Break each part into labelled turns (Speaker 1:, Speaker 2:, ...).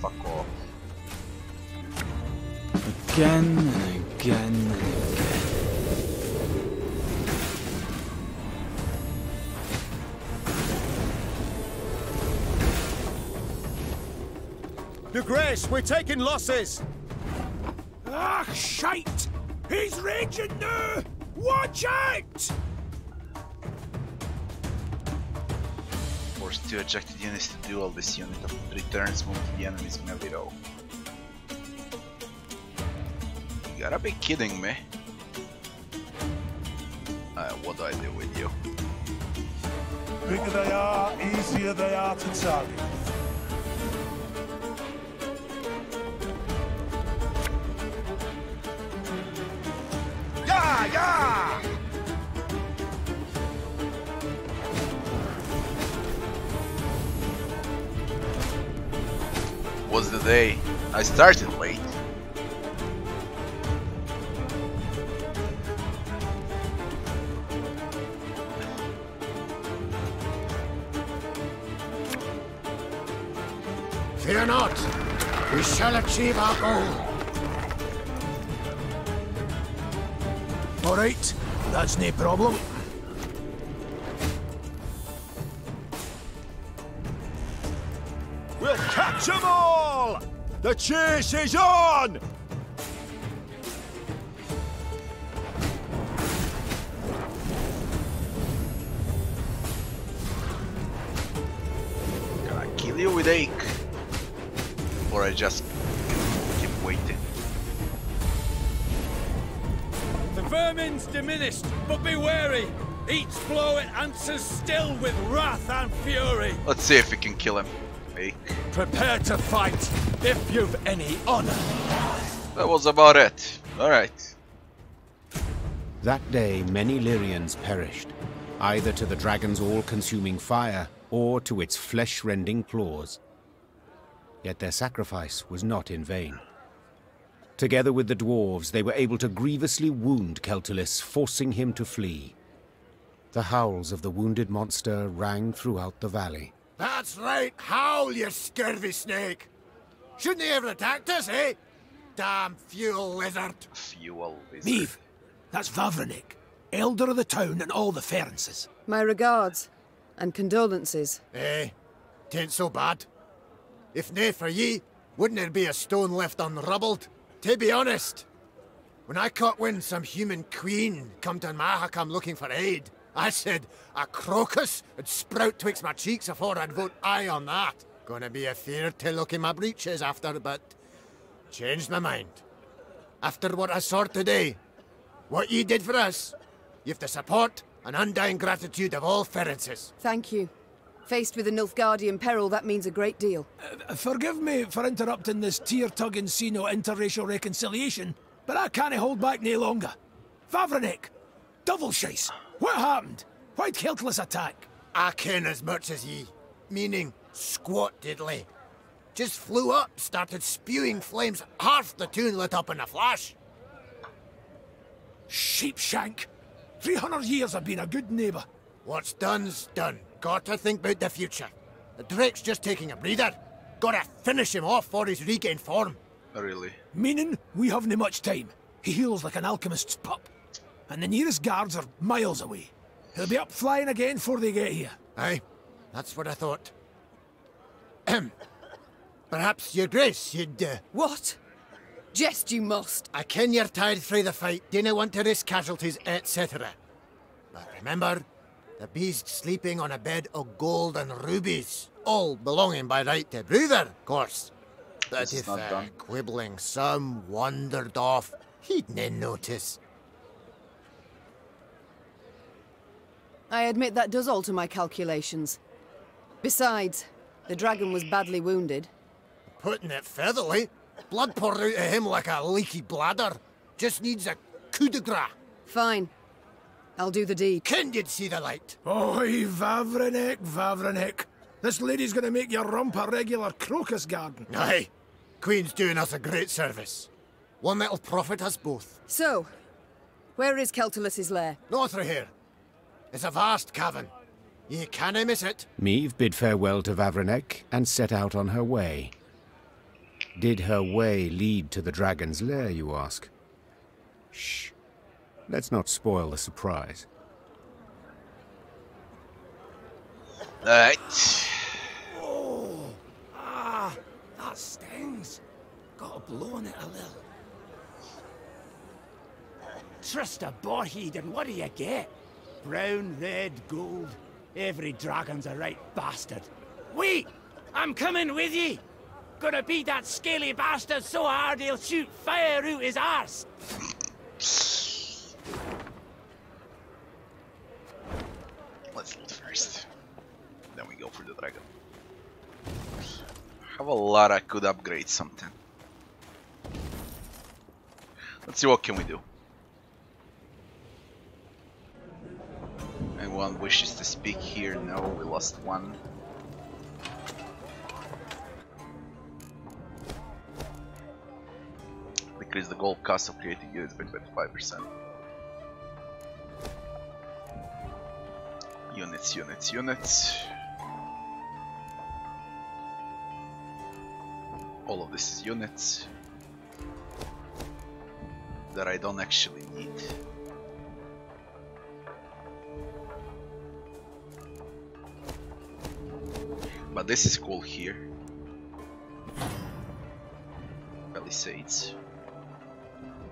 Speaker 1: Fuck off.
Speaker 2: Again and again and again.
Speaker 3: Your Grace, we're taking losses!
Speaker 4: Ah, shite! He's raging now! Watch out!
Speaker 1: Force 2 ejected units to duel. This unit of returns move to the enemy's melee row. You gotta be kidding me. What do I do with you?
Speaker 5: Bigger they are, easier they are to target.
Speaker 3: Yeah!
Speaker 1: What's the day? I started late.
Speaker 4: Fear not! We shall achieve our goal! Alright, that's no problem.
Speaker 3: We'll catch them all! The chase is on!
Speaker 1: Gonna kill you with ache. Or I just keep waiting.
Speaker 6: The vermin's diminished, but be wary. Each blow it answers still with wrath and fury.
Speaker 1: Let's see if we can kill him. Ache.
Speaker 6: Prepare to fight, if you've any honor.
Speaker 1: That was about it. Alright.
Speaker 7: That day, many Lyrians perished, either to the dragon's all-consuming fire or to its flesh-rending claws. Yet their sacrifice was not in vain. Together with the dwarves, they were able to grievously wound Celtulis, forcing him to flee. The howls of the wounded monster rang throughout the valley.
Speaker 4: That's right, howl, you scurvy snake! Shouldn't they ever attacked us, eh? Damn fuel lizard!
Speaker 1: Fuel wizard.
Speaker 4: Meve, that's Vavrenik, elder of the town and all the Ferences.
Speaker 8: My regards, and condolences.
Speaker 4: Eh, tain't so bad. If nae for ye, wouldn't there be a stone left unrubbled? To be honest, when I caught wind some human queen come to Mahakam looking for aid, I said a crocus would sprout twixt my cheeks afore I'd vote aye on that. Gonna be a fear to look in my breeches after, but changed my mind. After what I saw today, what ye did for us, you've the support and undying gratitude of all Ferences.
Speaker 8: Thank you. Faced with a Nilfgaardian peril, that means a great deal.
Speaker 4: Forgive me for interrupting this tear-tugging scene of interracial reconciliation, but I can't hold back no longer. Vavrenik, double chase. What happened? Why'd Celtulis attack? I ken as much as ye. Meaning, squat diddly. Just flew up, started spewing flames, half the town lit up in a flash. Sheepshank. 300 years I've been a good neighbour. What's done's done. Gotta think about the future. The Drake's just taking a breather. Gotta finish him off for his regained form.
Speaker 1: Really?
Speaker 4: Meaning, we haven't much time. He heals like an alchemist's pup. And the nearest guards are miles away. He'll be up flying again before they get here. Aye, that's what I thought. Perhaps, your grace, you'd,
Speaker 8: What? Jest you must.
Speaker 4: I ken you're tired frae the fight, dinna want to risk casualties, etc. But remember, the beast's sleeping on a bed of gold and rubies. All belonging by right to Bruther, of course. But
Speaker 1: This is
Speaker 4: if
Speaker 1: not done.
Speaker 4: quibbling some wandered off, he'd nae notice.
Speaker 8: I admit that does alter my calculations. Besides, the dragon was badly wounded.
Speaker 4: Putting it featherly, blood poured out of him like a leaky bladder. Just needs a coup de grace.
Speaker 8: Fine. I'll do the deed.
Speaker 4: Ken you'd see the light. Oi, Vavrenik, Vavrenik. This lady's gonna make your rump a regular crocus garden. Aye. Queen's doing us a great service. One that'll profit us both.
Speaker 8: So, where is Celtulis's lair?
Speaker 4: North of here. It's a vast cavern. Ye cannae miss it.
Speaker 7: Meve bid farewell to Vavrenek and set out on her way. Did her way lead to the dragon's lair, you ask? Shh. Let's not spoil the surprise.
Speaker 1: Alright.
Speaker 6: Oh, that stings. Got a blow on it a little. Trust a boarhead, and what do you get? Brown, red, gold. Every dragon's a right bastard. Wait! I'm coming with ye! Gonna beat that scaly bastard so hard he'll shoot fire out his arse!
Speaker 1: Let's loot first. Then we go for the dragon. Have a lot I could upgrade something. Let's see what can we do. Anyone wishes to speak here? No, we lost one. Decrease the gold cost of creating units by 25%. Units. All of this is units that I don't actually need. But this is cool here. Palisades.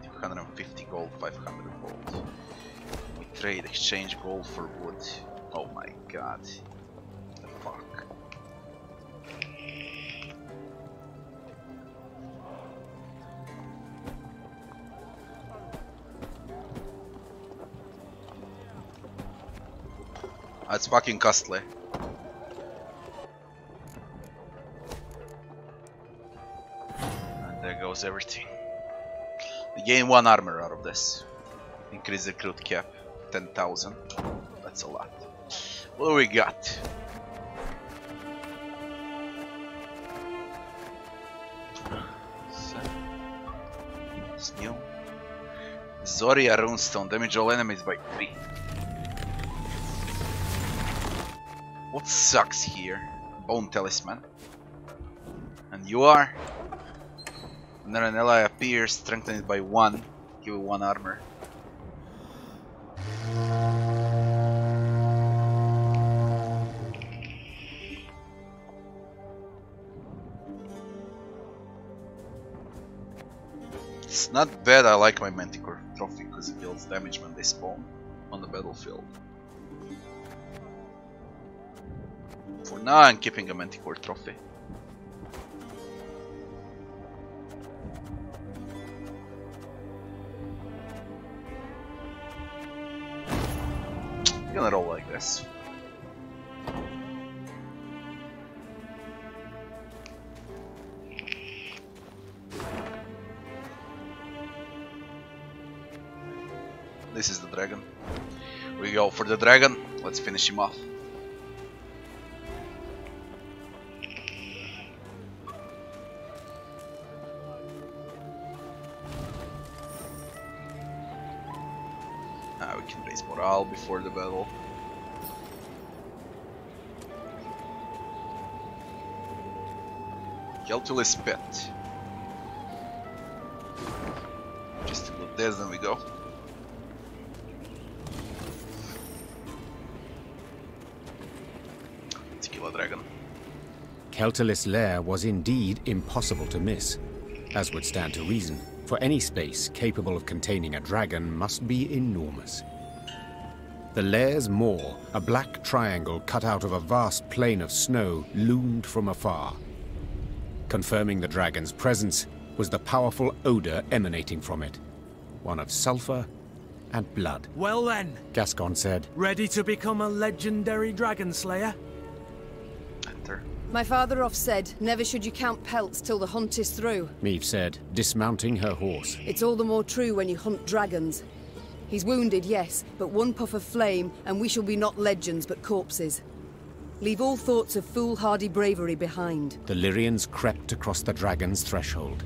Speaker 1: 250 gold, 500 gold. We trade, exchange gold for wood. Oh my god. The fuck. That's fucking costly. And there goes everything. We gain 1 armor out of this. Increase the recruit cap 10,000. That's a lot. What do we got? It's new. Zoria runestone, damage all enemies by 3. What sucks here? Bone talisman. And you are? And then an ally appears, strengthen it by 1, give it 1 armor. It's not bad. I like my Manticore trophy because it deals damage when they spawn on the battlefield. For now I'm keeping a Manticore trophy. I'm gonna roll like this. This is the dragon. We go for the dragon. Let's finish him off. We can raise morale before the battle. Keltulis pet. Just to loot this, then we go. Let's kill a dragon.
Speaker 7: Keltulis' lair was indeed impossible to miss, as would stand to reason, for any space capable of containing a dragon must be enormous. The lair's maw, a black triangle cut out of a vast plain of snow, loomed from afar. Confirming the dragon's presence was the powerful odor emanating from it, one of sulfur and blood.
Speaker 9: Well then,
Speaker 7: Gascon said,
Speaker 9: ready to become a legendary dragon slayer?
Speaker 1: Enter.
Speaker 8: My father oft said, never should you count pelts till the hunt is through.
Speaker 7: Meve said, dismounting her horse.
Speaker 8: It's all the more true when you hunt dragons. He's wounded, yes, but 1 puff of flame, and we shall be not legends but corpses. Leave all thoughts of foolhardy bravery behind.
Speaker 7: The Lyrians crept across the dragon's threshold.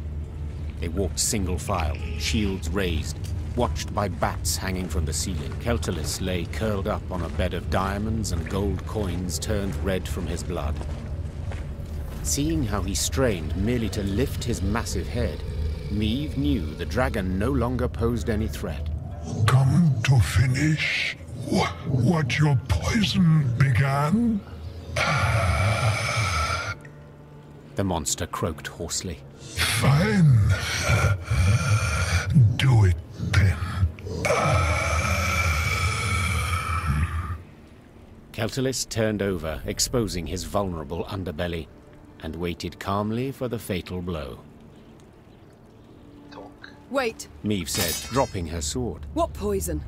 Speaker 7: They walked single file, shields raised, watched by bats hanging from the ceiling. Keltulis lay curled up on a bed of diamonds and gold coins turned red from his blood. Seeing how he strained merely to lift his massive head, Meve knew the dragon no longer posed any threat.
Speaker 10: Come to finish what your poison began?
Speaker 7: The monster croaked hoarsely.
Speaker 10: Fine. Do it then.
Speaker 7: Keltalis turned over, exposing his vulnerable underbelly, and waited calmly for the fatal blow.
Speaker 1: Talk.
Speaker 7: Wait, Meve said, dropping her sword.
Speaker 8: What poison?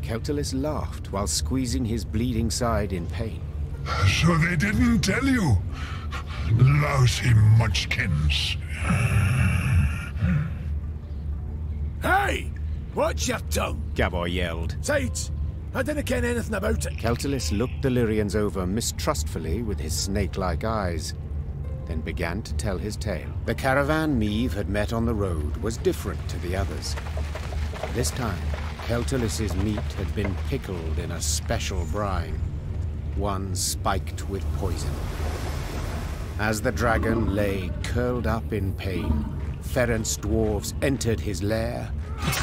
Speaker 7: Keltalis laughed while squeezing his bleeding side in pain.
Speaker 10: So they didn't tell you? Lousy munchkins.
Speaker 3: Hey! Watch your tongue!
Speaker 7: Gabor yelled.
Speaker 3: Sides! I didn't ken anything about it.
Speaker 7: Keltalis looked the Lyrians over mistrustfully with his snake-like eyes, then began to tell his tale. The caravan Meve had met on the road was different to the others. This time, Keltalis's meat had been pickled in a special brine, one spiked with poison. As the dragon lay curled up in pain, Ferenc dwarves entered his lair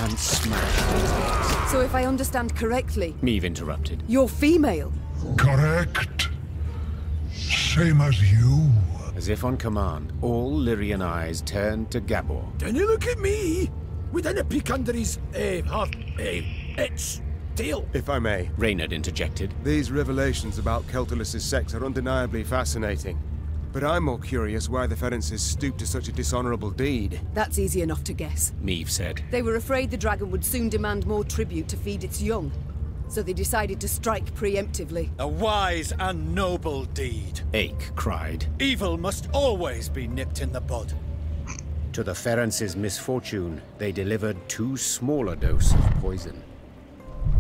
Speaker 7: and smashed his head.
Speaker 8: So if I understand correctly...
Speaker 7: Meve interrupted.
Speaker 8: You're female?
Speaker 10: Correct. Same as you.
Speaker 7: As if on command, all Lyrian eyes turned to Gabor.
Speaker 3: Don't you look at me! We didn't peek under his, its tail.
Speaker 11: If I may.
Speaker 7: Reynard interjected.
Speaker 11: These revelations about Keltalis's sex are undeniably fascinating. But I'm more curious why the Ferences stooped to such a dishonorable deed.
Speaker 8: That's easy enough to guess.
Speaker 7: Meve said.
Speaker 8: They were afraid the dragon would soon demand more tribute to feed its young. So they decided to strike preemptively.
Speaker 12: A wise and noble deed.
Speaker 7: Ache cried.
Speaker 12: Evil must always be nipped in the bud.
Speaker 7: To the Ferences' misfortune, they delivered too small a dose of poison.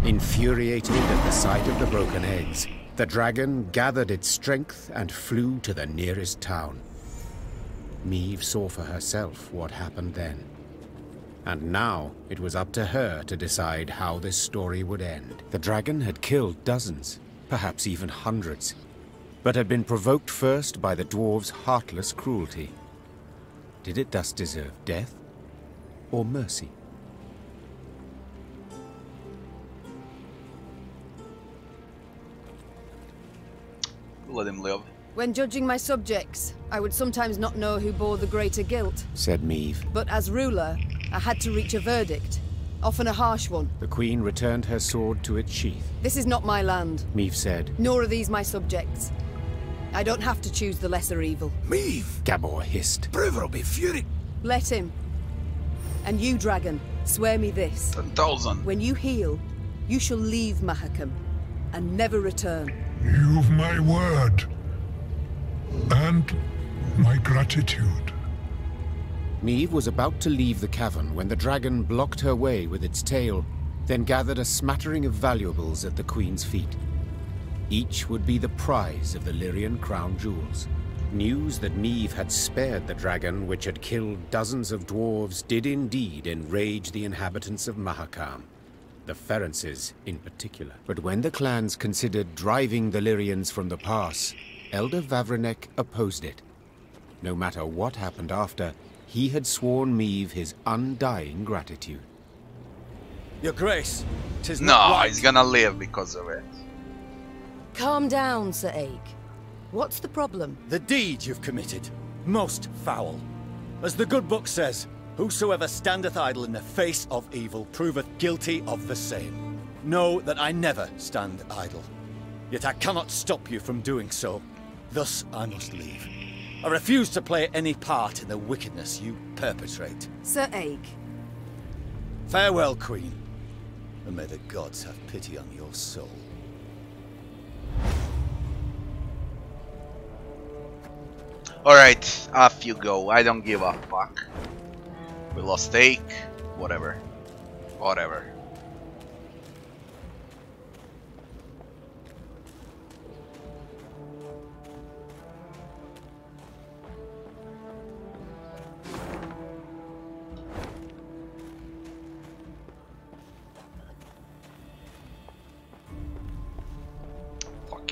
Speaker 7: Infuriated at the sight of the broken eggs, the dragon gathered its strength and flew to the nearest town. Meve saw for herself what happened then. And now it was up to her to decide how this story would end. The dragon had killed dozens, perhaps even hundreds, but had been provoked first by the dwarves' heartless cruelty. Did it thus deserve death or mercy?
Speaker 1: Let him live.
Speaker 8: When judging my subjects, I would sometimes not know who bore the greater guilt,
Speaker 7: said Meve.
Speaker 8: But as ruler, I had to reach a verdict, often a harsh one.
Speaker 7: The Queen returned her sword to its sheath.
Speaker 8: This is not my land,
Speaker 7: Meve said.
Speaker 8: Nor are these my subjects. I don't have to choose the lesser evil.
Speaker 3: Meve!
Speaker 7: Gabor hissed.
Speaker 3: Bruver will be furious.
Speaker 8: Let him. And you, dragon, swear me this.
Speaker 1: 10,000.
Speaker 8: When you heal, you shall leave Mahakam and never return.
Speaker 10: You've my word. And my gratitude.
Speaker 7: Meve was about to leave the cavern when the dragon blocked her way with its tail, then gathered a smattering of valuables at the Queen's feet. Each would be the prize of the Lyrian crown jewels. News that Meve had spared the dragon, which had killed dozens of dwarves, did indeed enrage the inhabitants of Mahakam. The Ferences in particular. But when the clans considered driving the Lyrians from the pass, Elder Vavrenek opposed it. No matter what happened after, he had sworn Meve his undying gratitude.
Speaker 12: Your Grace, 'tis
Speaker 1: No,
Speaker 12: not right.
Speaker 1: he's gonna live because of it.
Speaker 8: Calm down, Sir Ake. What's the problem?
Speaker 12: The deed you've committed, most foul. As the good book says, whosoever standeth idle in the face of evil proveth guilty of the same. Know that I never stand idle. Yet I cannot stop you from doing so. Thus I must leave. I refuse to play any part in the wickedness you perpetrate.
Speaker 8: Sir Ake.
Speaker 12: Farewell, Queen, and may the gods have pity on your soul.
Speaker 1: Alright, off you go. I don't give a fuck. We lost Ake. Whatever. Whatever.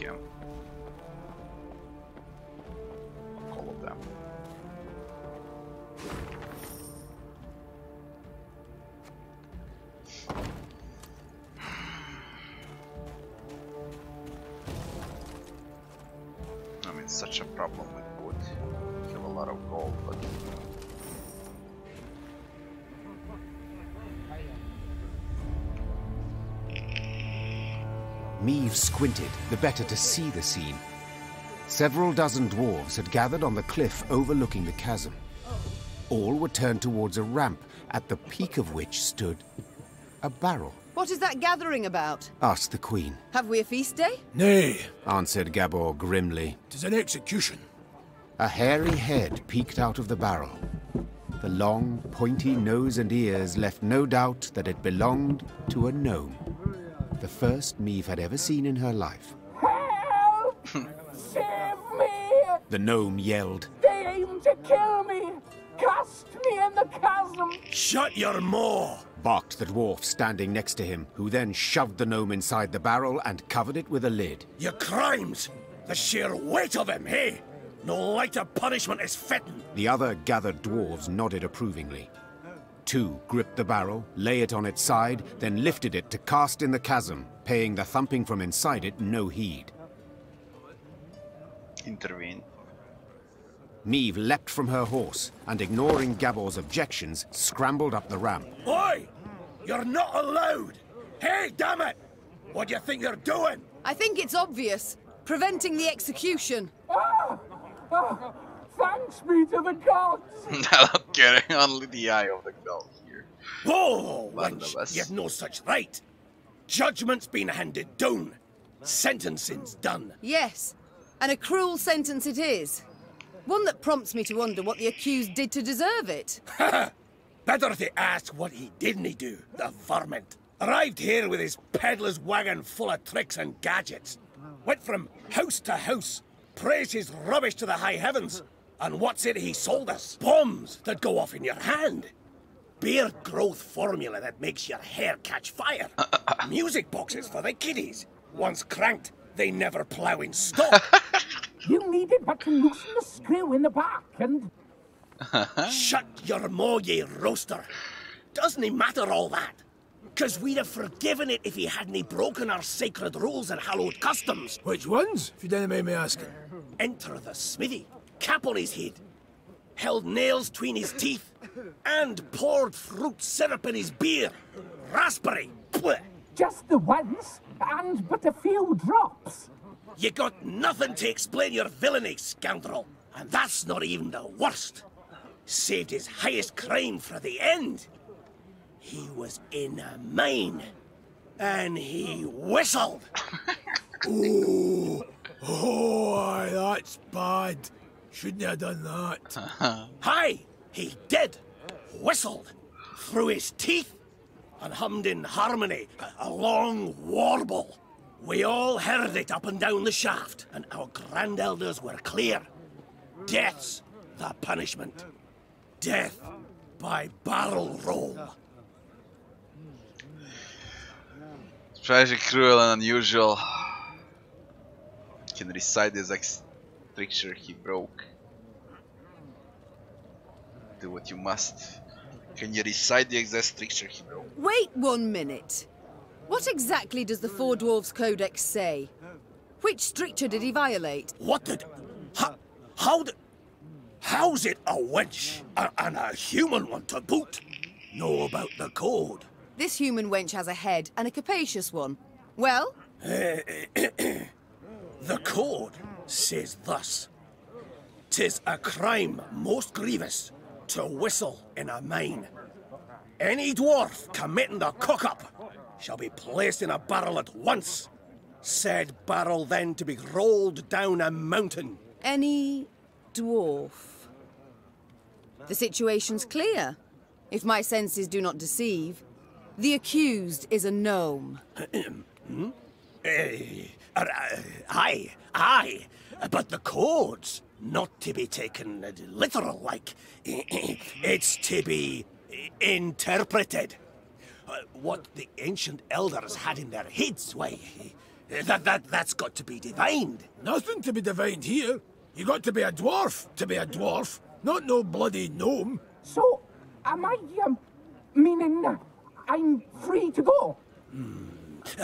Speaker 1: can. All of them. I mean, such a problem with wood. You have a lot of gold, but
Speaker 7: Meve squinted, the better to see the scene. Several dozen dwarves had gathered on the cliff overlooking the chasm. All were turned towards a ramp, at the peak of which stood a barrel.
Speaker 8: What is that gathering about?
Speaker 7: Asked the queen.
Speaker 8: Have we a feast day?
Speaker 3: Nay,
Speaker 7: Answered Gabor grimly.
Speaker 3: 'tis an execution.
Speaker 7: A hairy head peeked out of the barrel. The long, pointy nose and ears left no doubt that it belonged to a gnome. The first Meve had ever seen in her life.
Speaker 13: Help! Save me!
Speaker 7: The gnome yelled.
Speaker 13: They aim to kill me! Cast me in the chasm!
Speaker 3: Shut your maw!
Speaker 7: Barked the dwarf standing next to him, who then shoved the gnome inside the barrel and covered it with a lid.
Speaker 3: Your crimes! The sheer weight of him, hey? No lighter punishment is fitting.
Speaker 7: The other gathered dwarves nodded approvingly. Two gripped the barrel, lay it on its side, then lifted it to cast in the chasm, paying the thumping from inside it no heed.
Speaker 1: intervene.
Speaker 7: Meve leapt from her horse, and ignoring Gabor's objections, scrambled up the ramp.
Speaker 3: Oi! You're not allowed! Hey, damn it! What do you think you're doing?
Speaker 8: I think it's obvious. Preventing the execution.
Speaker 13: Thanks be to the gods!
Speaker 1: Not getting only the eye of the god here.
Speaker 3: Whoa, wench, you've no such right. Judgment's been handed down. Sentencing's done.
Speaker 8: Yes, and a cruel sentence it is. One that prompts me to wonder what the accused did to deserve it.
Speaker 3: Better to ask what he didn't do, the varmint. Arrived here with his peddler's wagon full of tricks and gadgets. Went from house to house, praised his rubbish to the high heavens. And what's it he sold us? Bombs that go off in your hand. Beard growth formula that makes your hair catch fire. Music boxes for the kiddies. Once cranked, they never plough in stop.
Speaker 13: You needed but to loosen the screw in the back and...
Speaker 3: Shut your maw, ye roaster. Doesn't it matter all that? 'Cause we'd have forgiven it if he hadn't broken our sacred rules and hallowed customs. Which ones, if you don't mind me asking? Enter the smithy, cap on his head, held nails between his teeth, and poured fruit syrup in his beer. Raspberry. Blech.
Speaker 13: Just the once, and but a few drops.
Speaker 3: You got nothing to explain your villainy, scoundrel. And that's not even the worst. Saved his highest crime for the end. He was in a mine, and he whistled. Ooh. Oh, aye, that's bad. Shouldn't have done that. Hi, he did. Whistled through his teeth and hummed in harmony a long warble. We all heard it up and down the shaft, and our grand-elders were clear. Death's the punishment. Death by barrel roll.
Speaker 1: It's pretty cruel and unusual. Can recite the exact stricture he broke. Do what you must. Can you recite the exact stricture he broke?
Speaker 8: Wait 1 minute. What exactly does the Four Dwarfs Codex say? Which stricture did he violate?
Speaker 3: What did... How's it a wench and a human one to boot? Know about the code?
Speaker 8: This human wench has a head, and a capacious one. Well?
Speaker 3: The code says thus. 'Tis a crime most grievous to whistle in a mine. Any dwarf committing the cock-up shall be placed in a barrel at once. Said barrel then to be rolled down a mountain.
Speaker 8: Any dwarf. The situation's clear. If my senses do not deceive, the accused is a gnome.
Speaker 3: Aye, but the code's not to be taken literal, like. It's to be interpreted. What the ancient elders had in their heads, why, That's got to be divined.
Speaker 14: Nothing to be divined here. You got to be a dwarf to be a dwarf, not no bloody gnome.
Speaker 13: So, am I, meaning I'm free to go?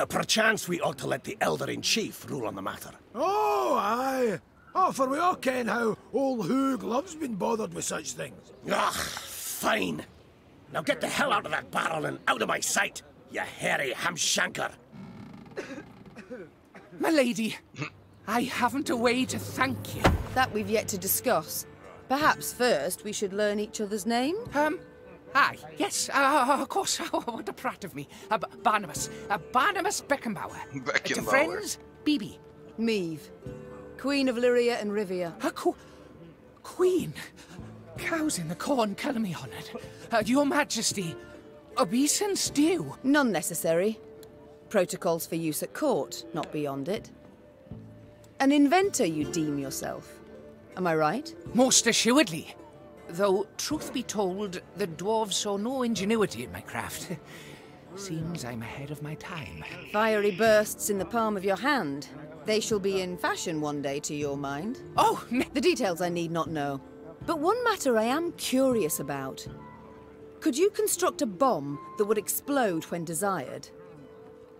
Speaker 3: Perchance we ought to let the Elder-in-Chief rule on the matter.
Speaker 14: Oh, aye. Oh, for we all ken how old Hoog loves been bothered with such things.
Speaker 3: Ah, fine. Now get the hell out of that barrel and out of my sight, you hairy hamshanker.
Speaker 6: My lady, I haven't a way to thank you.
Speaker 8: That we've yet to discuss. Perhaps first we should learn each other's names?
Speaker 6: Aye, yes, of course. Oh, what a prat of me. Barnabas. Barnabas Beckenbauer. To friends, Bibi.
Speaker 8: Meve. Queen of Lyria and Rivia.
Speaker 6: Queen? Cows in the corn, colour me honoured. Your Majesty, obeisance due.
Speaker 8: None necessary. Protocols for use at court, not beyond it. An inventor you deem yourself. Am I right?
Speaker 6: Most assuredly. Though, truth be told, the dwarves saw no ingenuity in my craft. Seems I'm ahead of my time.
Speaker 8: Fiery bursts in the palm of your hand. They shall be in fashion one day, to your mind.
Speaker 6: Oh!
Speaker 8: The details I need not know. But one matter I am curious about. Could you construct a bomb that would explode when desired?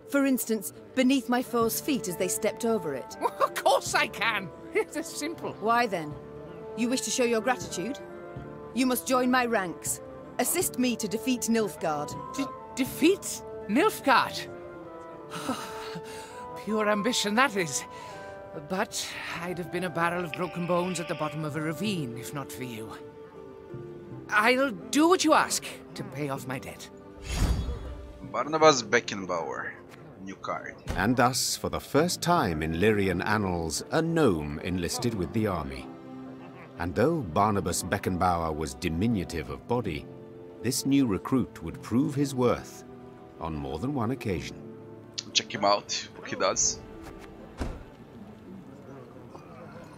Speaker 8: For instance, beneath my foe's feet as they stepped over it.
Speaker 6: Of course I can. It's simple.
Speaker 8: Why then? You wish to show your gratitude? You must join my ranks. Assist me to defeat Nilfgaard.
Speaker 6: Defeat Nilfgaard? Pure ambition, that is. But I'd have been a barrel of broken bones at the bottom of a ravine, if not for you. I'll do what you ask to pay off my debt.
Speaker 1: Barnabas Beckenbauer. New card.
Speaker 7: And thus, for the first time in Lyrian annals, a gnome enlisted with the army. And though Barnabas Beckenbauer was diminutive of body, this new recruit would prove his worth on more than one occasion.
Speaker 1: Check him out, what he does.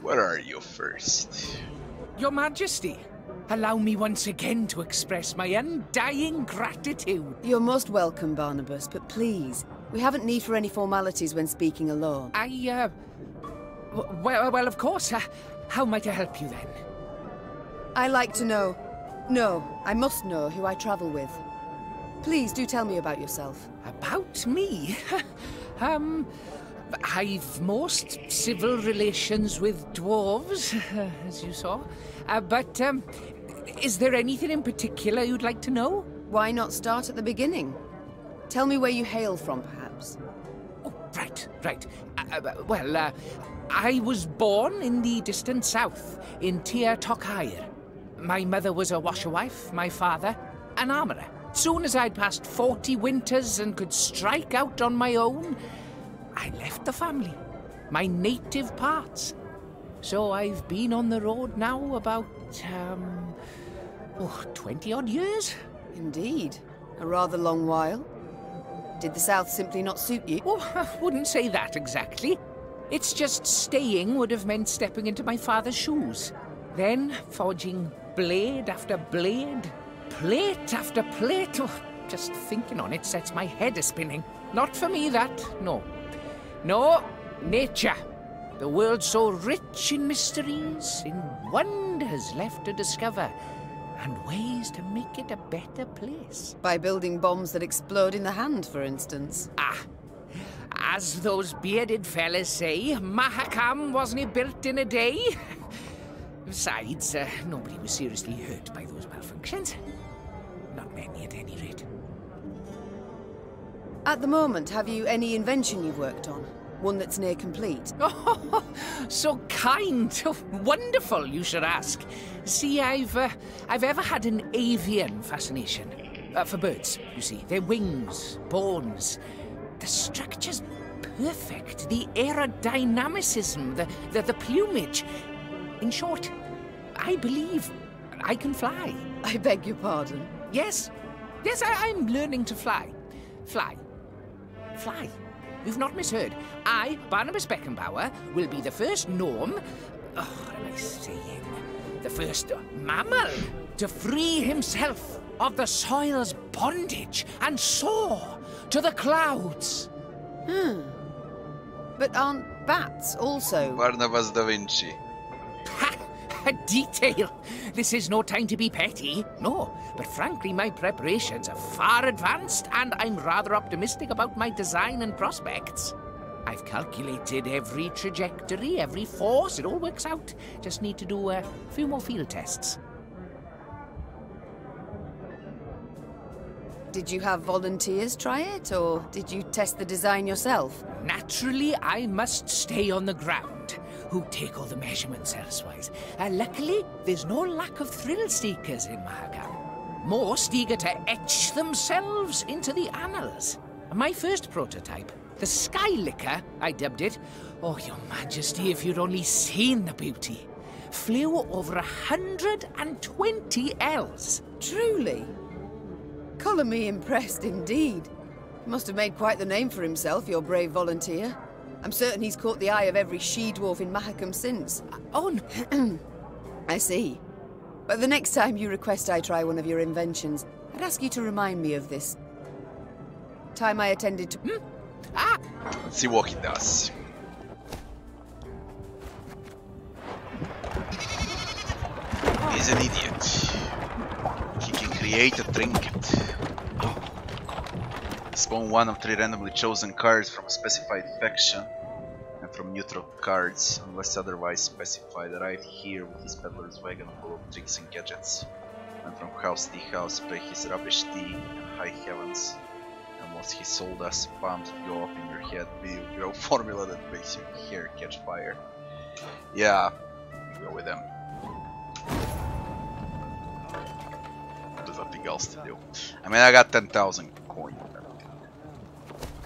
Speaker 1: Where are you first?
Speaker 6: Your Majesty, allow me once again to express my undying gratitude.
Speaker 8: You're most welcome, Barnabas, but please, we haven't need for any formalities when speaking alone.
Speaker 6: Well, of course. How might I help you then?
Speaker 8: I like to know. No, I must know who I travel with. Please do tell me about yourself.
Speaker 6: About me? I've most civil relations with dwarves, as you saw. But is there anything in particular you'd like to know?
Speaker 8: Why not start at the beginning? Tell me where you hail from, perhaps.
Speaker 6: Oh, right. Well, I was born in the distant south, in Tir Tokhair. My mother was a washerwife, my father, an armourer. Soon as I'd passed 40 winters and could strike out on my own, I left the family, my native parts. So I've been on the road now about, 20-odd years.
Speaker 8: Indeed. A rather long while. Did the south simply not suit you?
Speaker 6: Oh, I wouldn't say that exactly. It's just staying would have meant stepping into my father's shoes. Then forging blade after blade, plate after plate. Oh, just thinking on it sets my head a-spinning. Not for me, that. No, nature. The world so rich in mysteries, in wonders left to discover, and ways to make it a better place.
Speaker 8: By building bombs that explode in the hand, for instance.
Speaker 6: As those bearded fellas say, Mahakam wasn't built in a day. Besides, nobody was seriously hurt by those malfunctions. Not many, at any rate.
Speaker 8: At the moment, have you any invention you've worked on? One that's near complete?
Speaker 6: Oh, so kind. Oh, wonderful, you should ask. See, I've ever had an avian fascination. For birds, you see. Their wings, bones. The structure's perfect. The aerodynamicism, the plumage. In short, I believe I can fly.
Speaker 8: I beg your pardon?
Speaker 6: Yes, I'm learning to fly. Fly. You've not misheard. I, Barnabas Beckenbauer, will be the first gnome... Oh, what am I saying? The first mammal to free himself of the soil's bondage and soar to the clouds.
Speaker 8: But aren't bats also?
Speaker 1: Barnabas da Vinci.
Speaker 15: A detail. This is no time to be petty. No, but frankly, my preparations are far advanced, and I'm rather optimistic about my design and prospects. I've calculated every trajectory, every force. It all works out. Just need to do a few more field tests.
Speaker 8: Did you have volunteers try it, or did you test the design yourself?
Speaker 15: Naturally, I must stay on the ground. Who take all the measurements elsewise. Luckily, there's no lack of thrill-seekers in Mahakam. Most eager to etch themselves into the annals. My first prototype, the Sky Licker, I dubbed it. Oh, Your Majesty, if you'd only seen the beauty. Flew over 120 Ls.
Speaker 8: Truly? Colour me impressed indeed. He must have made quite the name for himself, your brave volunteer. I'm certain he's caught the eye of every she-dwarf in Mahakam since.
Speaker 15: Oh, no.
Speaker 8: I see. But the next time you request I try one of your inventions, I'd ask you to remind me of this time I attended to...
Speaker 1: Let's see what he does. He's an idiot. He can create a trinket. Spawn one of 3 randomly chosen cards from a specified faction and from neutral cards, unless otherwise specified. Right here with his peddler's wagon full of tricks and gadgets. And from house to house, play his rubbish tea and high heavens. And once he sold us, bombs go up in your head, video grow formula that makes your hair catch fire. Yeah, go with them. There's nothing else to do. I mean, I got 10,000 coin.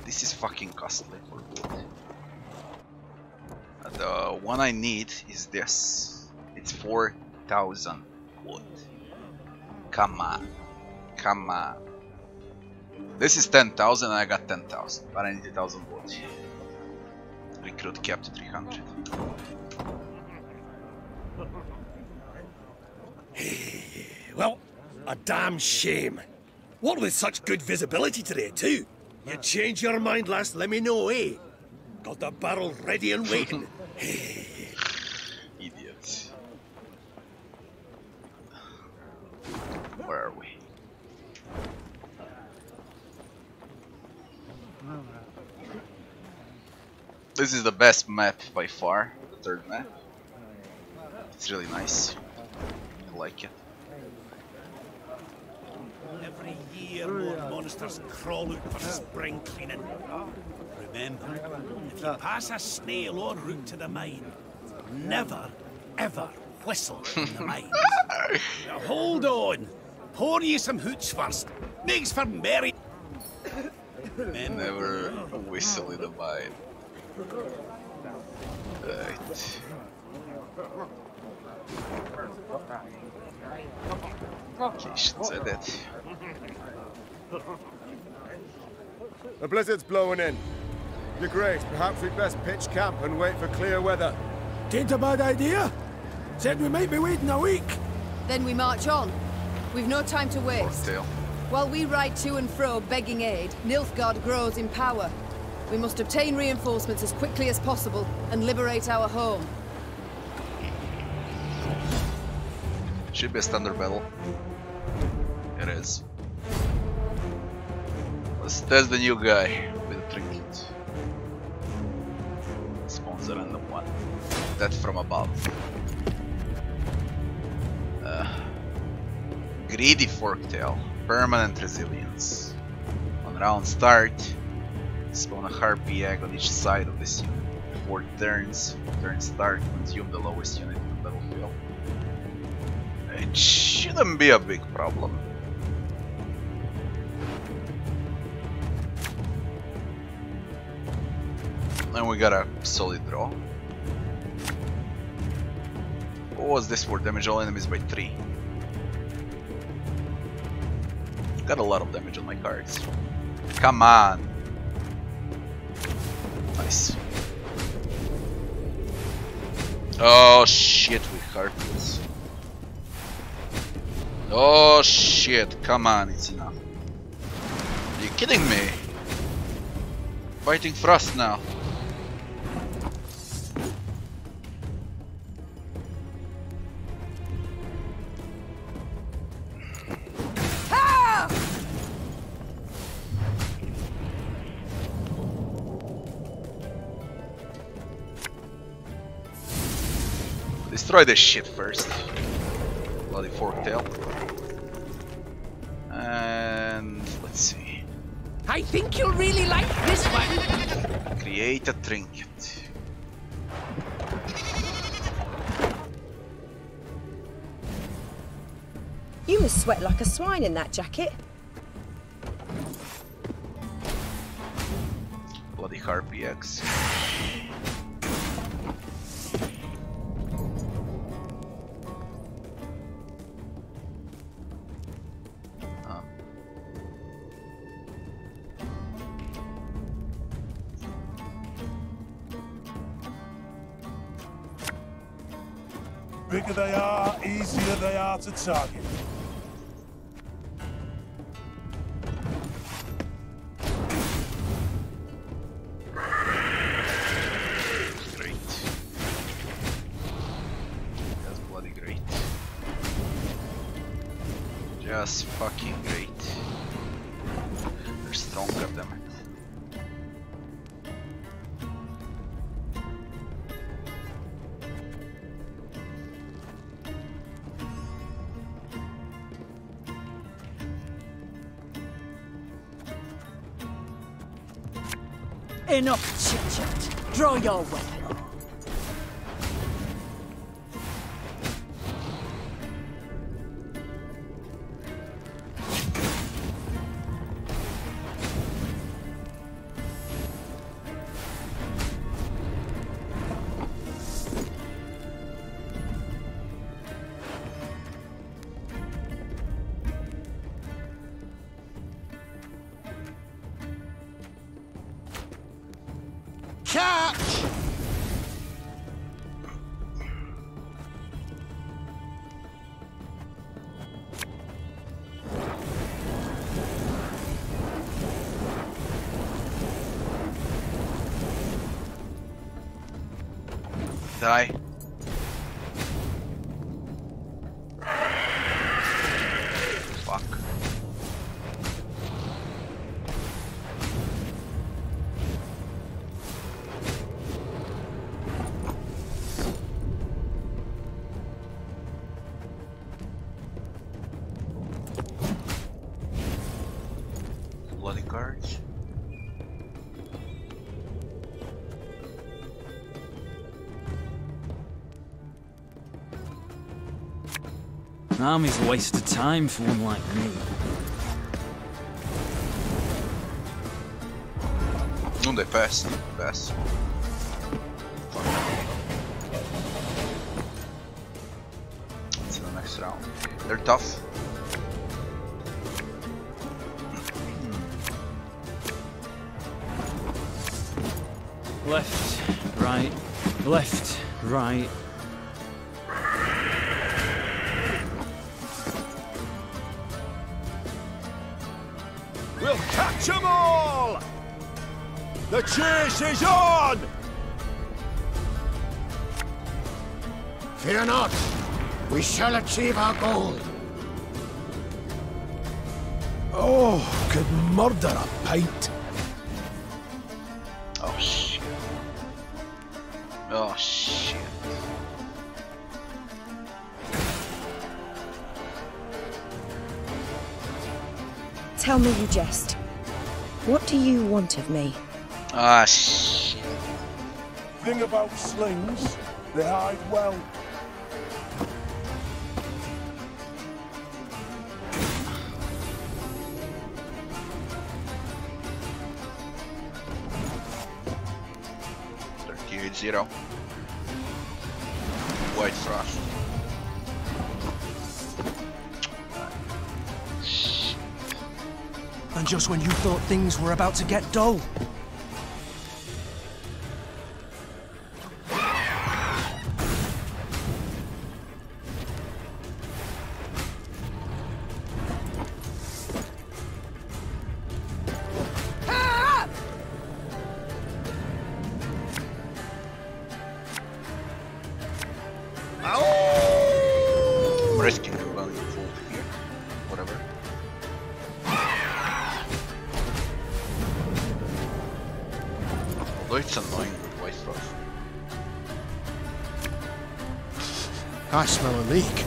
Speaker 1: This is fucking costly for wood. The one I need is this. It's 4,000 wood. Come on. Come on. This is 10,000 and I got 10,000. But I need 1,000 wood. Recruit cap to 300.
Speaker 3: Well, a damn shame. What with such good visibility today, too? You change your mind last, let me know, eh? Got the barrel ready and waiting.
Speaker 1: Idiot. Where are we? This is the best map by far, the third map. It's really nice. I like it.
Speaker 3: Every year more monsters crawl out for spring cleaning. Remember, if you pass a snail en route to the mine, never, ever whistle in the mines. Now hold on. Pour you some hooch first. Makes for merry.
Speaker 1: Never whistle in the mine. Right. Okay, should say that.
Speaker 11: The blizzard's blowing in. Your Grace, perhaps we'd best pitch camp and wait for clear weather.
Speaker 14: Tain't a bad idea. Said we might be waiting a week.
Speaker 8: Then we march on. We've no time to waste.
Speaker 1: Tail.
Speaker 8: While we ride to and fro begging aid, Nilfgaard grows in power. We must obtain reinforcements as quickly as possible and liberate our home.
Speaker 1: Should be a standard battle. It is. Let's test the new guy with a trinket. Spawns a random one. That from above. Greedy Forktail. Permanent resilience. On round start, spawn a harpy egg on each side of this unit. 4 turns. Turn start, consume the lowest unit in the battlefield. It shouldn't be a big problem. And we got a solid draw. What was this for? Damage all enemies by 3. Got a lot of damage on my cards. Come on! Nice. Oh shit, with harpies. Oh shit, come on, it's enough. Are you kidding me? Fighting Frost now. Destroy this shit first. Bloody forktail. And let's see.
Speaker 15: I think you'll really like this one.
Speaker 1: Create a trinket.
Speaker 16: You must sweat like a swine in that jacket.
Speaker 1: Bloody harpy eggs.
Speaker 5: Bigger they are, easier they are to target.
Speaker 1: Great. That's bloody great. Just fucking great. They're stronger than it.
Speaker 17: Enough chit-chat. Draw your weapon.
Speaker 3: Catch!
Speaker 1: Die. Fuck. Bloody cards.
Speaker 2: An army's a waste of time for one like me.
Speaker 1: No, they pass. Pass. It's the next round. They're tough.
Speaker 2: Left, right, left, right.
Speaker 3: We'll catch 'em all! The chase is on!
Speaker 4: Fear not. We shall achieve our goal.
Speaker 14: Oh, could murder a pint.
Speaker 1: Oh shit. Oh shit.
Speaker 16: Tell me you jest. What do you want of me?
Speaker 1: Ah shit.
Speaker 5: Thing about slings, they hide well.
Speaker 1: Zero. White frost.
Speaker 18: And just when you thought things were about to get dull.
Speaker 1: Risking running full here. Whatever. Although it's annoying with white frost.
Speaker 14: I smell a leak.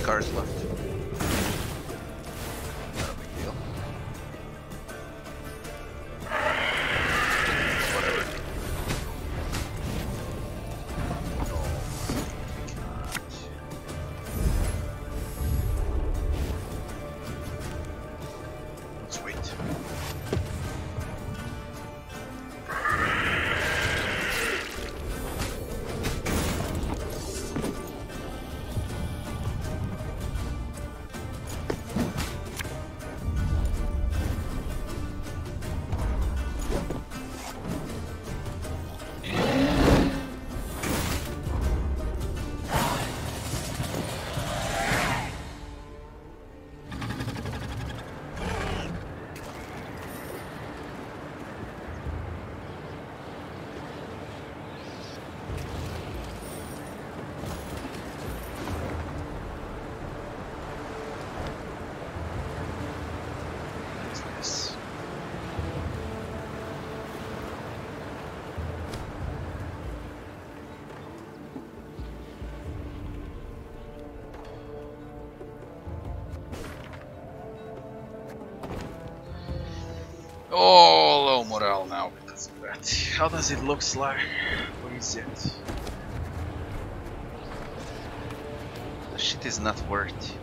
Speaker 1: Cars left. Not a big deal. Whatever. Sweet. Oh, low morale now because of that. How does it look like? What is it? The shit is not worth.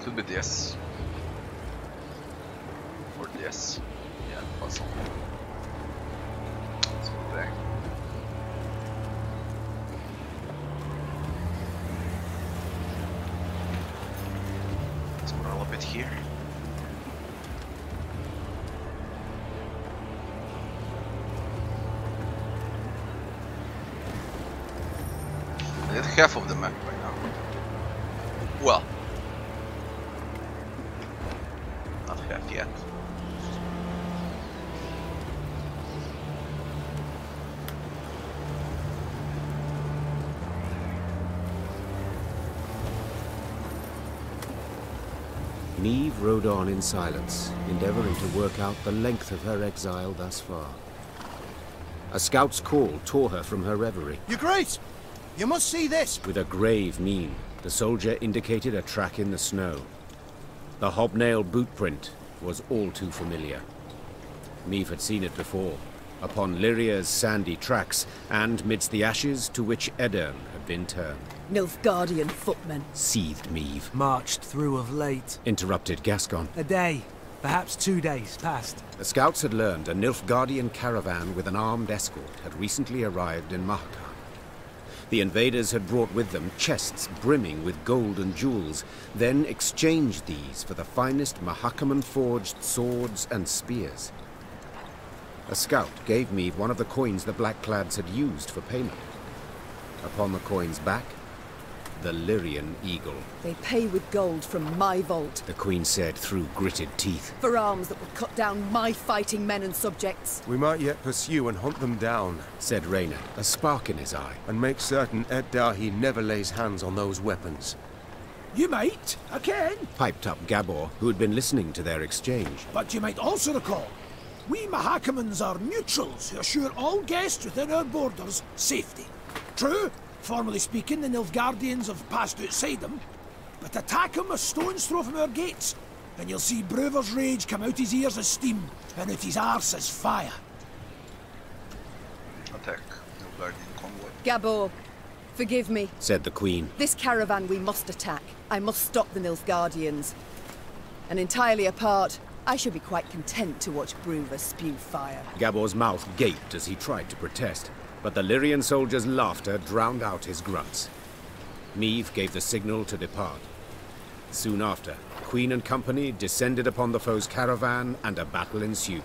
Speaker 1: Could be this. Or this. Yeah, puzzle. Let's go back. A bit here. I did half of the map right now. Well, not half yet.
Speaker 7: Meve rode on in silence, endeavoring to work out the length of her exile thus far. A scout's call tore her from her reverie.
Speaker 14: Your Grace! You must see this!
Speaker 7: With a grave mien, the soldier indicated a track in the snow. The hobnail boot print was all too familiar. Meve had seen it before, upon Lyria's sandy tracks, and midst the ashes to which Edirn had been turned.
Speaker 8: Nilfgaardian footmen.
Speaker 7: Seethed Meve.
Speaker 18: Marched through of late.
Speaker 7: Interrupted Gascon.
Speaker 18: A day, perhaps 2 days past.
Speaker 7: The scouts had learned a Nilfgaardian caravan with an armed escort had recently arrived in Mahakam. The invaders had brought with them chests brimming with gold and jewels, then exchanged these for the finest Mahakaman-forged swords and spears. A scout gave Meve one of the coins the Blackclads had used for payment. Upon the coin's back, the Lyrian eagle.
Speaker 8: They pay with gold from my vault.
Speaker 7: The Queen said through gritted teeth.
Speaker 8: For arms that would cut down my fighting men and subjects.
Speaker 11: We might yet pursue and hunt them down,
Speaker 7: said Rayna, a spark in his eye.
Speaker 11: And make certain Ed Dahi never lays hands on those weapons.
Speaker 14: You might, I can.
Speaker 7: Piped up Gabor, who had been listening to their exchange.
Speaker 14: But you might also recall, we Mahakamans are neutrals who assure all guests within our borders safety. True, formally speaking, the Nilfgaardians have passed outside them, but attack him a stone's throw from our gates, and you'll see Brewer's rage come out his ears as steam, and out his arse as fire.
Speaker 1: Attack Nilfgaardian convoy.
Speaker 8: Gabor, forgive me,
Speaker 7: said the Queen.
Speaker 8: This caravan we must attack. I must stop the Nilfgaardians. And entirely apart, I should be quite content to watch Brewer spew fire.
Speaker 7: Gabor's mouth gaped as he tried to protest, but the Lyrian soldier's laughter drowned out his grunts. Meve gave the signal to depart. Soon after, Queen and company descended upon the foe's caravan, and a battle ensued.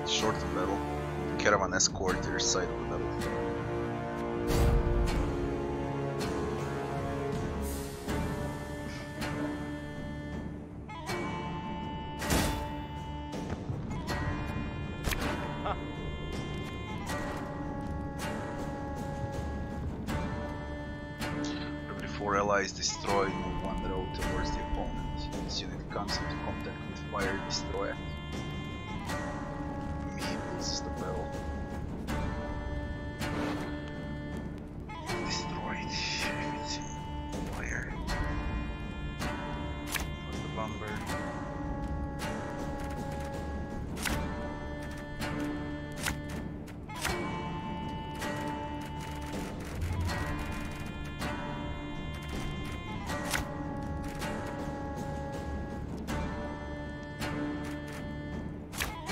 Speaker 1: Short battle. caravan escort to your side of the level. Every 4 allies destroyed, move 1 row towards the opponent. This unit comes into contact with fire, destroy it. Meve is the battle. Destroy it. If it's fire. For the bomber.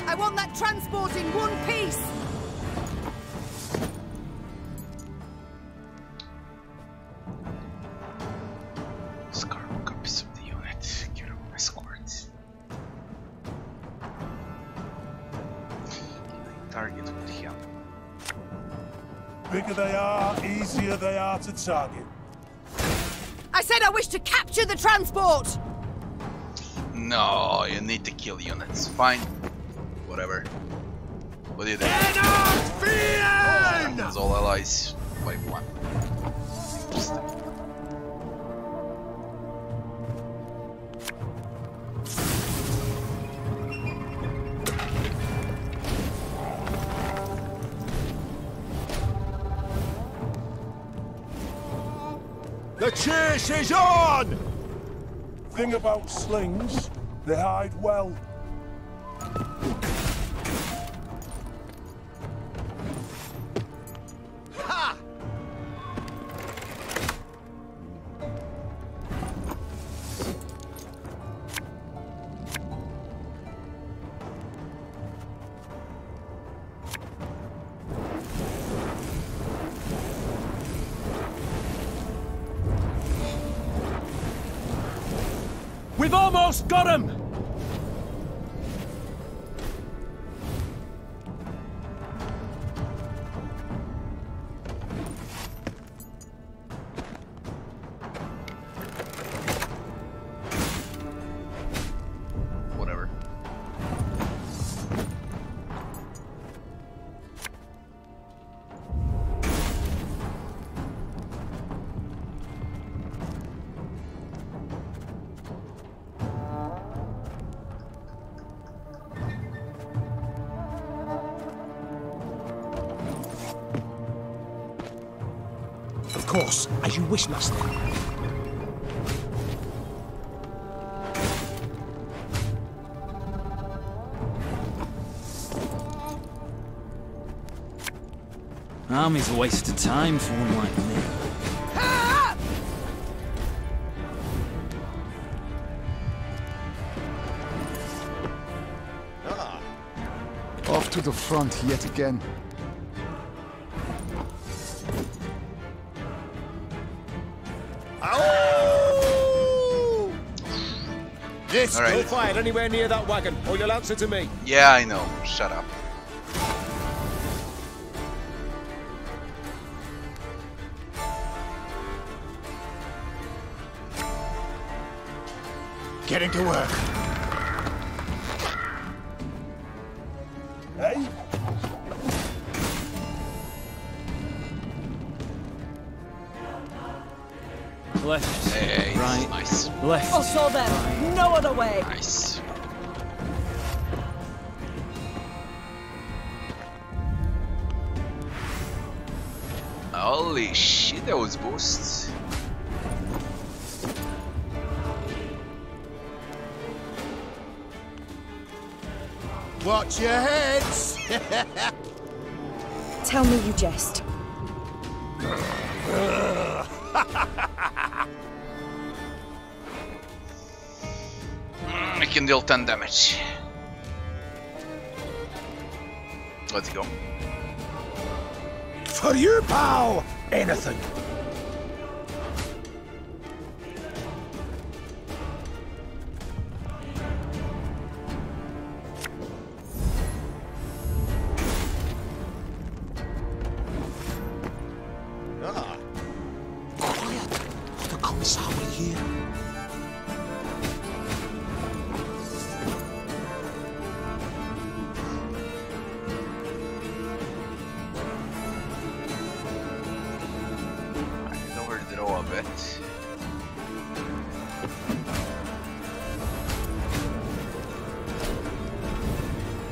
Speaker 8: I want that transport in one piece!
Speaker 1: Discard copies of the unit. Caravan escort. Target with him.
Speaker 5: Bigger they are, easier they are to target.
Speaker 8: I said I wish to capture the transport!
Speaker 1: No, you need to kill units. Fine. Whatever. What do you think? Happens all allies. Wipe 1. Interesting.
Speaker 5: The chase is on! Thing about slings, they hide well.
Speaker 3: Ha!
Speaker 9: We've almost got him!
Speaker 1: Whatever.
Speaker 14: Of course, as you wish, master.
Speaker 2: Army's a waste of time for one like me.
Speaker 19: Off to the front yet again.
Speaker 11: This,
Speaker 1: All right.
Speaker 11: don't fire anywhere near that wagon, or you'll answer to me.
Speaker 1: Yeah, I know. Shut up.
Speaker 4: Getting to work.
Speaker 5: Hey?
Speaker 2: Left,
Speaker 1: Hey,
Speaker 2: right,
Speaker 1: nice.
Speaker 2: left.
Speaker 17: I saw them. No other way.
Speaker 1: Nice. Holy shit, those boosts.
Speaker 4: Watch your heads!
Speaker 16: Tell me you jest.
Speaker 1: I can deal 10 damage. Let's go.
Speaker 14: For you, pal! Anything.
Speaker 1: bit.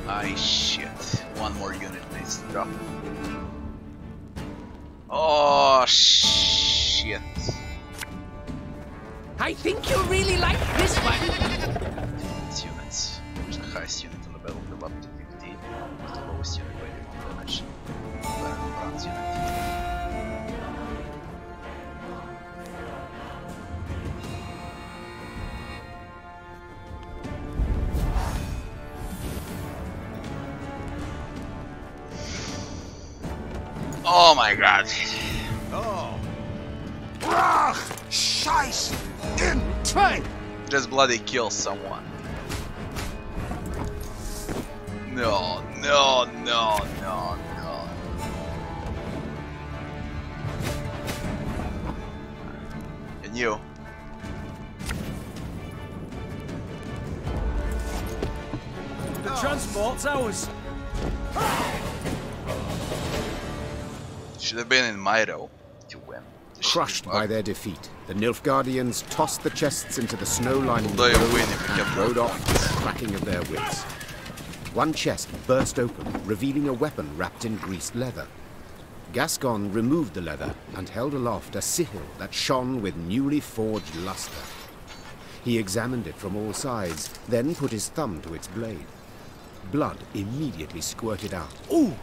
Speaker 1: Ay shit. One more unit needs to drop. Oh shit.
Speaker 15: I think you'll really like this one.
Speaker 1: These units. There's the highest unit on the battlefield up to 15. The lowest unit by the damage. Bronze unit. Oh my god.
Speaker 5: Oh. Brach! Scheiß! In train!
Speaker 1: Just bloody kill someone. No, no, no, no, no. And you?
Speaker 9: The transport's ours.
Speaker 1: Should have been in Myro to win.
Speaker 7: Crushed by their defeat, the Nilfgaardians tossed the chests into the snow-lined road and rode off with the cracking of their whips. One chest burst open, revealing a weapon wrapped in greased leather. Gascon removed the leather and held aloft a sigil that shone with newly forged luster. He examined it from all sides, then put his thumb to its blade. Blood immediately squirted out.
Speaker 18: Ooh!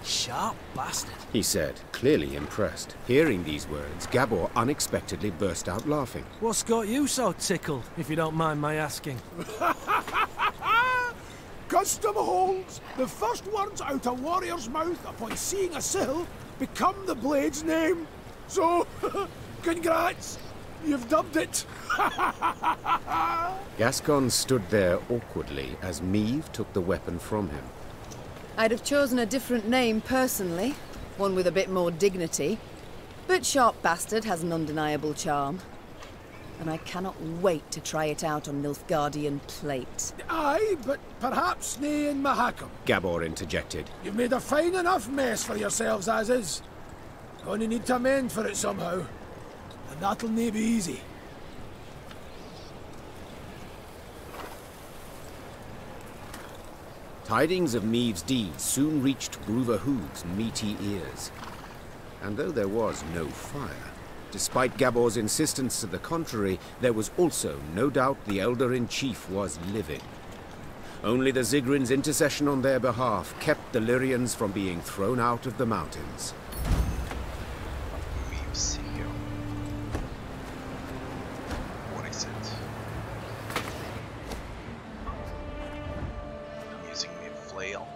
Speaker 18: Sharp bastard,
Speaker 7: he said, clearly impressed. Hearing these words, Gabor unexpectedly burst out laughing.
Speaker 18: What's got you so tickled, if you don't mind my asking?
Speaker 14: Custom holds. The first words out a warrior's mouth upon seeing a sill become the blade's name. So, congrats. You've dubbed it.
Speaker 7: Gascon stood there awkwardly as Meve took the weapon from him.
Speaker 8: I'd have chosen a different name personally, one with a bit more dignity. But Sharp Bastard has an undeniable charm. And I cannot wait to try it out on Nilfgaardian plate.
Speaker 14: Aye, but perhaps nae in Mahakam.
Speaker 7: Gabor interjected.
Speaker 14: You've made a fine enough mess for yourselves as is. Gonna need to mend for it somehow. And that'll nae be easy.
Speaker 7: Tidings of Meve's deeds soon reached Bruverhood's meaty ears. And though there was no fire, despite Gabor's insistence to the contrary, there was also no doubt the Elder-in-Chief was livid. Only the Zigrin's intercession on their behalf kept the Lyrians from being thrown out of the mountains.
Speaker 1: What is it? I'm using Meve flail.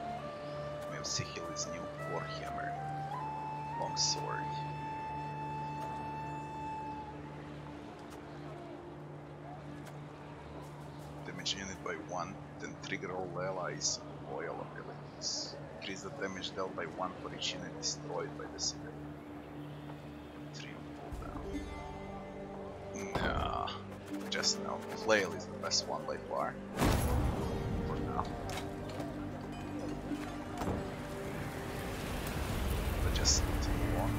Speaker 1: Meve sigil is new warhammer. Long sword. Damage unit by 1, then trigger all allies loyal abilities. Increase the damage dealt by 1 for each unit destroyed by the civil. 3 on cooldown. Nah, just no. Flail is the best one by far. For now. But just need to move on.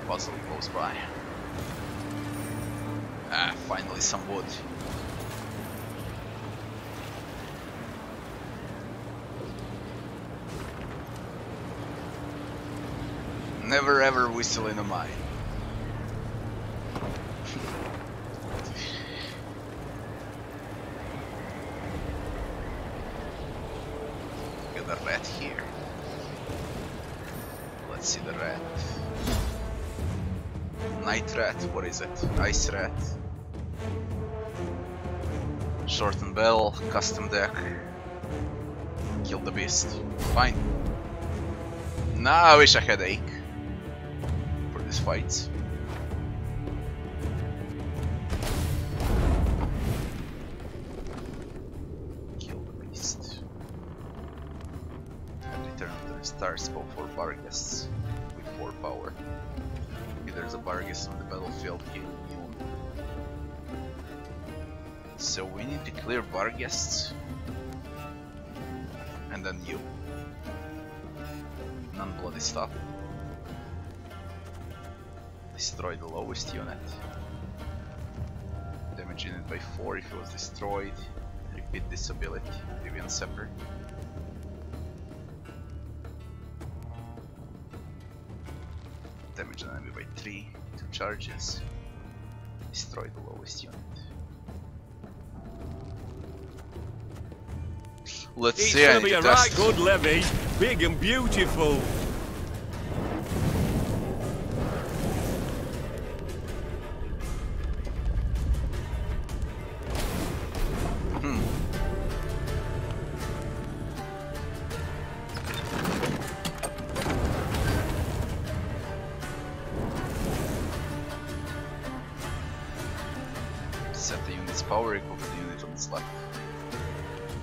Speaker 1: Puzzle goes by. Ah, finally some wood. Never ever whistle in a mine. Got a rat here. Let's see the rat. Night rat, what is it? Ice rat. Shorten bell, custom deck. Kill the beast. Fine. Nah, I wish I had ache for this fight. Kill the beast. And return to the star spot for Vargas with 4 power. If there's a Vargas on the battlefield, he'll immune. So we need to clear bar guests. And then you. Non-bloody stuff. Destroy the lowest unit. Damage unit by 4 if it was destroyed. Repeat this ability. Rivia Scepter. Damage an enemy by 3. 2 charges. Destroy the lowest unit. Let's see.
Speaker 20: It's gonna be a right good levy. Big and beautiful.
Speaker 1: Set the unit's power equal to the unit on its left.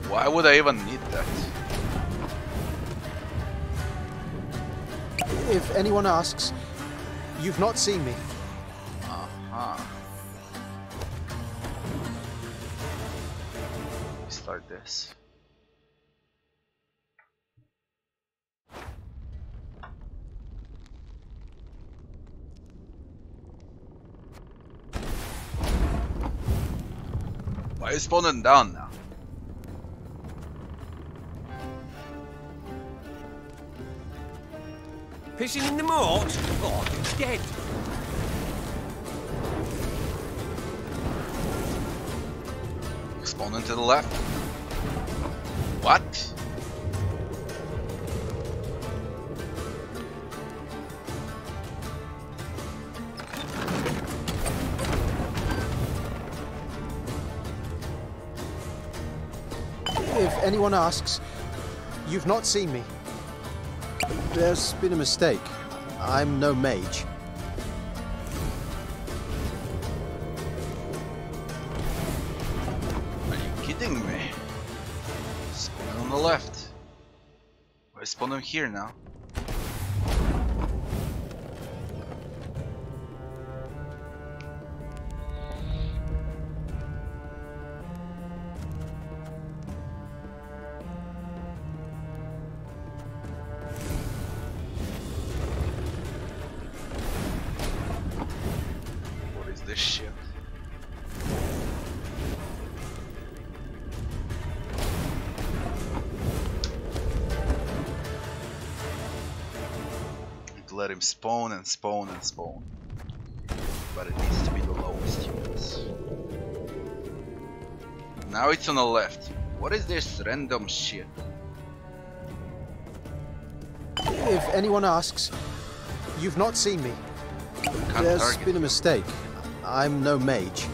Speaker 1: Why would I even need that?
Speaker 21: If anyone asks, you've not seen me.
Speaker 1: Start this. Why is spawning down now?
Speaker 20: Pissing in the moat? Oh, he's dead.
Speaker 1: Spawning to the left. What?
Speaker 21: If anyone asks, you've not seen me. There's been a mistake. I'm no mage.
Speaker 1: Are you kidding me? Spawn on the left. Why spawn him here now? This shit. Let him spawn and spawn and spawn. But it needs to be the lowest units. Now it's on the left. What is this random shit?
Speaker 21: If anyone asks, you've not seen me. There's been a mistake. I'm no mage.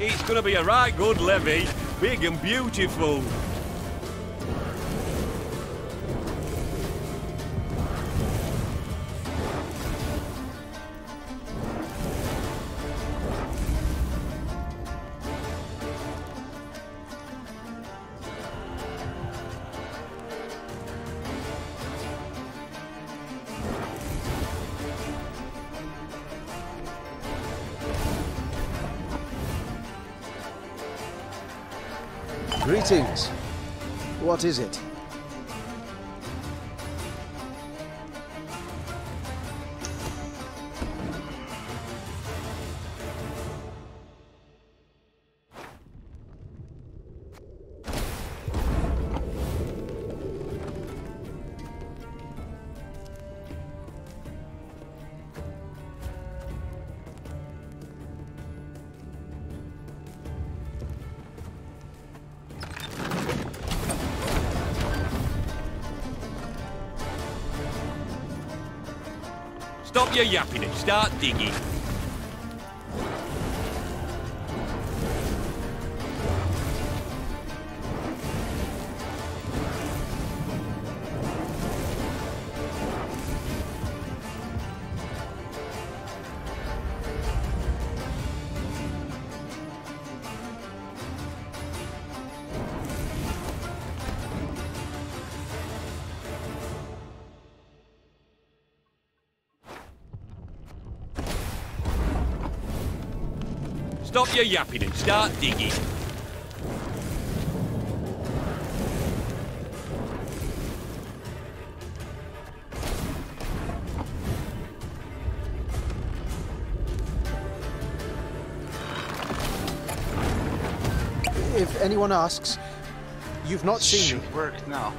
Speaker 20: It's gonna be a right good levy. Big and beautiful.
Speaker 21: Greetings. What is it?
Speaker 20: Stop your yapping and start digging. Stop your yapping and start digging.
Speaker 21: If anyone asks, you've not seen me.
Speaker 1: Should work now.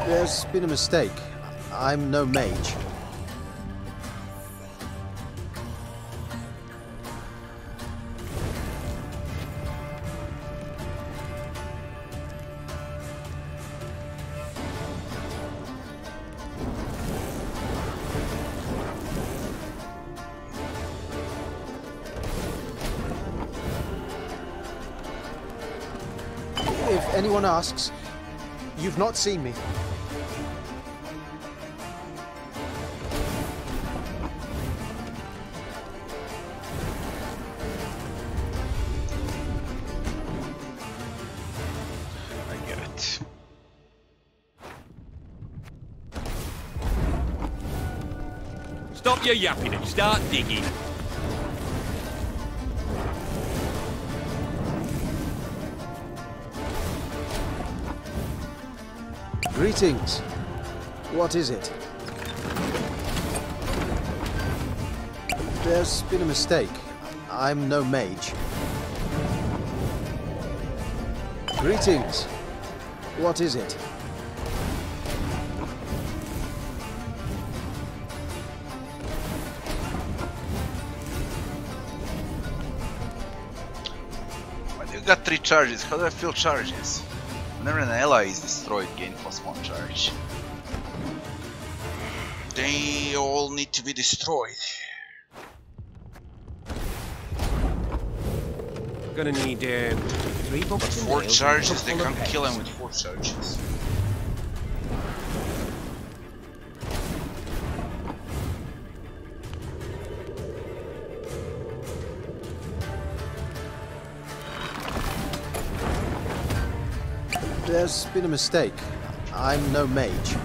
Speaker 21: There's been a mistake. I'm no mage. If anyone asks, you've not seen me.
Speaker 20: Stop your yapping and start digging.
Speaker 21: Greetings. What is it? There's been a mistake. I'm no mage. Greetings. What is it?
Speaker 1: Got 3 charges. How do I fill charges? Whenever an ally is destroyed, gain +1 charge. They all need to be destroyed.
Speaker 20: Gonna need 3 buckets of
Speaker 1: 4
Speaker 20: nails,
Speaker 1: charges. They
Speaker 20: full of
Speaker 1: can't kill him
Speaker 20: pegs.
Speaker 1: with 4 charges.
Speaker 21: There's been a mistake. I'm no mage.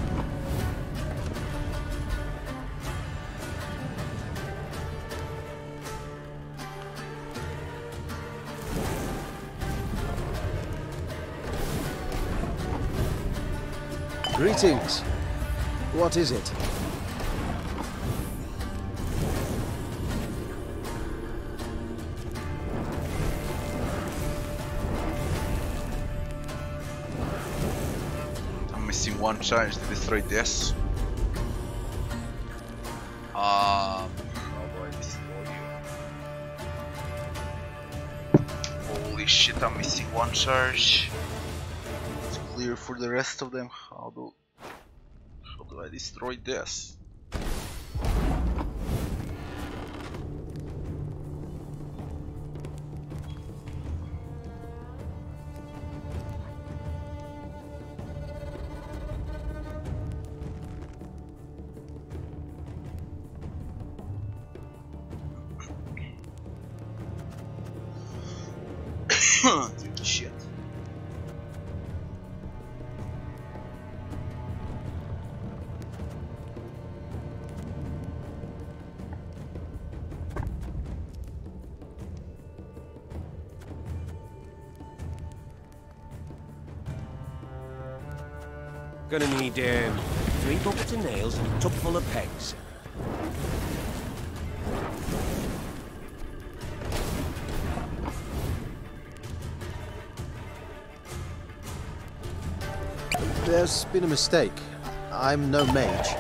Speaker 21: Greetings. What is it?
Speaker 1: Missing 1 charge to destroy this. How do I destroy you? Holy shit, I'm missing 1 charge. It's clear for the rest of them. How do I destroy this? Dude, shit.
Speaker 20: Gonna need 3 buckets of nails and a tub full of pegs.
Speaker 21: There's been a mistake. I'm no mage.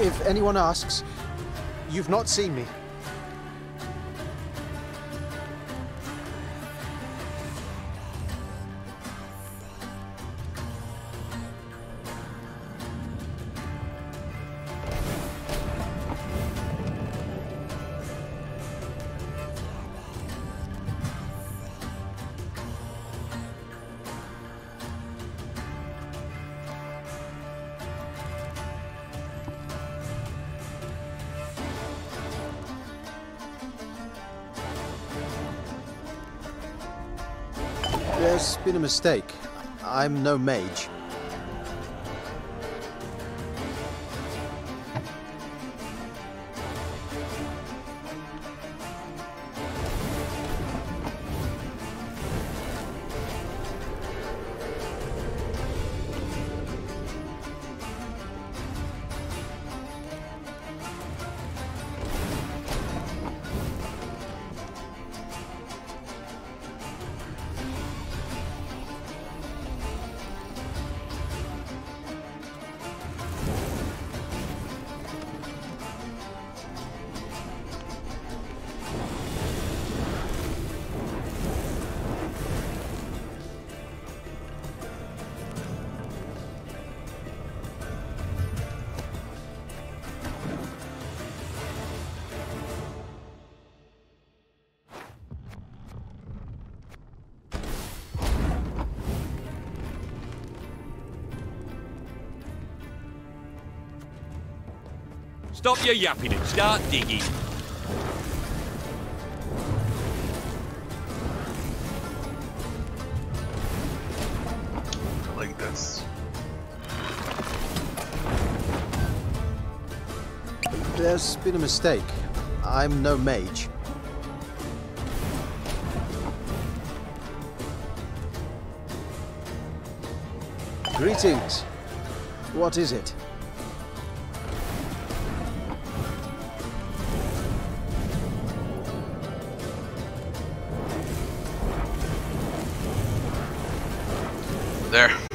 Speaker 21: If anyone asks, you've not seen me. There's been a mistake. I'm no mage.
Speaker 20: Stop your yapping and start digging.
Speaker 1: Like this.
Speaker 21: There's been a mistake. I'm no mage. Greetings. What is it?
Speaker 1: There.